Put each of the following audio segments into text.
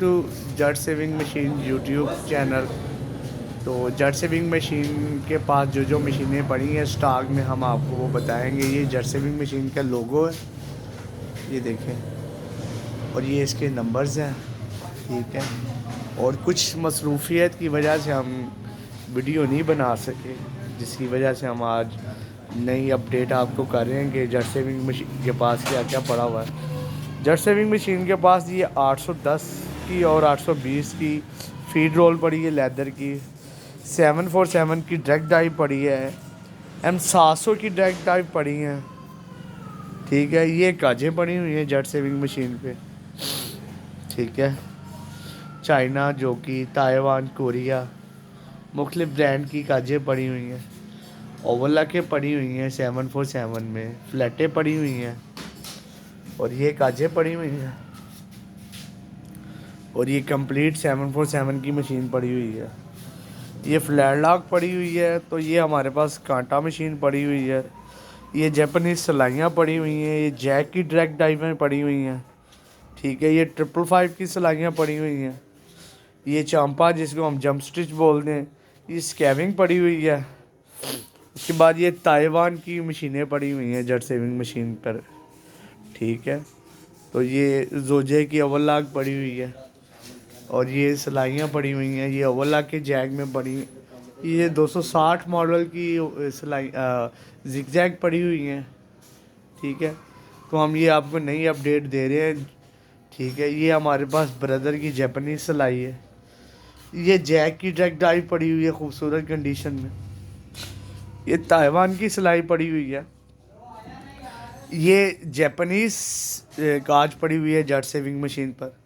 To Jatt saving machine YouTube channel. तो Jatt saving machine के पास जो जो मशीनें पड़ी हैं स्टॉक में हम आपको वो बताएंगे। ये जट सेविंग मशीन का लोगो है, ये देखें, और ये इसके नंबर्स हैं, ठीक है। और कुछ मसरूफियत की वजह से हम वीडियो नहीं बना सके, जिसकी वजह से हम आज नई अपडेट आपको कर रहे हैं कि जट सेविंग मशीन के पास क्या क्या पड़ा हुआ है। जट सेविंग मशीन के पास ये 810 की और 820 की फीड रोल पड़ी है लेदर की, 747 की डायरेक्ट डाइव पड़ी है, M700 की डायरेक्ट डाइव पड़ी हैं, ठीक है। ये काजें पड़ी हुई हैं जट सेविंग मशीन पे, ठीक है। चाइना, जो कि ताइवान, कोरिया, मुख्तलिफ ब्रांड की काजें पड़ी हुई हैं। ओवरलॉकें पड़ी हुई हैं 747 में, फ्लैटें पड़ी हुई हैं, और ये काजें पड़ी हुई हैं, और ये कंप्लीट 747 की मशीन पड़ी हुई है। ये फ्लैट लॉक पड़ी हुई है। तो ये हमारे पास कांटा मशीन पड़ी हुई है। ये जापानीज सलाइयाँ पड़ी हुई हैं। ये जैक की डायरेक्ट डाइवें पड़ी हुई हैं, ठीक है। ये 555 की सलाइयाँ पड़ी हुई हैं। ये चांपा, जिसको हम जंप स्टिच बोलते हैं, ये स्कैविंग पड़ी हुई है। उसके बाद ये ताइवान की मशीनें पड़ी हुई हैं जट सेविंग मशीन पर, ठीक है। तो ये जोजे की ओवरलॉक पड़ी हुई है, और ये सलाइयाँ पड़ी हुई हैं। ये ओवरलॉक के जैक में पड़ी। ये 260 मॉडल की सिलाई जिगजैग पड़ी हुई हैं, ठीक है। तो हम ये आपको नई अपडेट दे रहे हैं, ठीक है। ये हमारे पास ब्रदर की जापानीज सिलाई है। ये जैक की डायरेक्ट डाइव पड़ी हुई है खूबसूरत कंडीशन में। ये ताइवान की सिलाई पड़ी हुई है। ये जापानीज काज पड़ी हुई है जट सेविंग मशीन पर,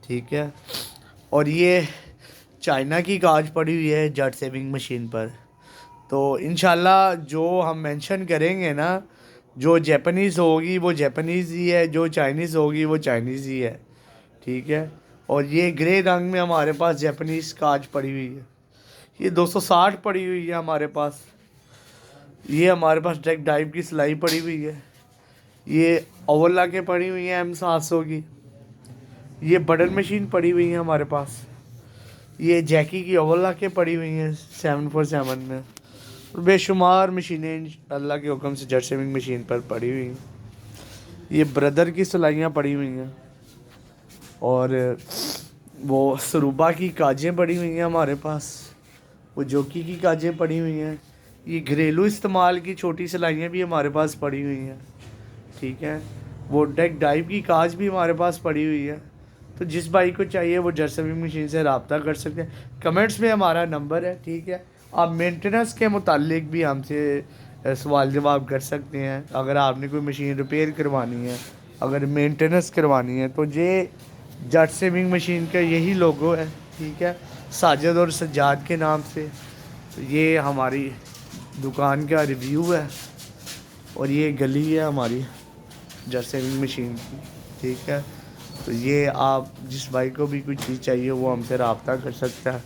ठीक है। और ये चाइना की काज पड़ी हुई है जट सेविंग मशीन पर। तो इंशाल्लाह जो हम मेंशन करेंगे ना, जो जापानीज़ होगी वो जापानीज़ ही है, जो चाइनीज़ होगी वो चाइनीज़ ही है, ठीक है। और ये ग्रे रंग में हमारे पास जापानीज़ काज पड़ी हुई है। ये 260 पड़ी हुई है हमारे पास। ये हमारे पास डायरेक्ट डाइव की सिलाई पड़ी हुई है। ये ओवरलॉक के पड़ी हुई है M700 की। ये बटन मशीन पड़ी हुई है हमारे पास। ये जैकी की ओवरलॉक के पड़ी हुई हैं 747 में। और बेशुमार मशीनें अल्लाह के हुक्म से जट सेविंग मशीन पर पड़ी हुई हैं। ये ब्रदर की सिलाइयाँ पड़ी हुई हैं, और वो सरूबा की काजें पड़ी हुई हैं हमारे पास। वो जोकी की काजें पड़ी हुई हैं। ये घरेलू इस्तेमाल की छोटी सिलाइयाँ भी हमारे पास पड़ी हुई हैं, ठीक है। वो डेक डाइव की काज भी हमारे पास पड़ी हुई है। तो जिस भाई को चाहिए वो जट सेविंग मशीन से रब्ता कर सकते हैं। कमेंट्स में हमारा नंबर है, ठीक है। आप मेंटेनेंस के मुतालिक भी हमसे सवाल जवाब कर सकते हैं। अगर आपने कोई मशीन रिपेयर करवानी है, अगर मेंटेनेंस करवानी है, तो ये जट सेविंग मशीन का यही लोगो है, ठीक है, साजिद और सज्जाद के नाम से। तो ये हमारी दुकान का रिव्यू है, और ये गली है हमारी जट सेविंग मशीन की, ठीक है। तो ये आप जिस भाई को भी कोई चीज़ चाहिए वो हमसे रब्ता कर सकता है।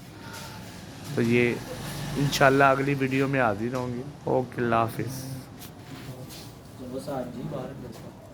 तो ये इंशाल्लाह अगली वीडियो में हाजिर होंगे। ओके, अल्लाह हाफिज़।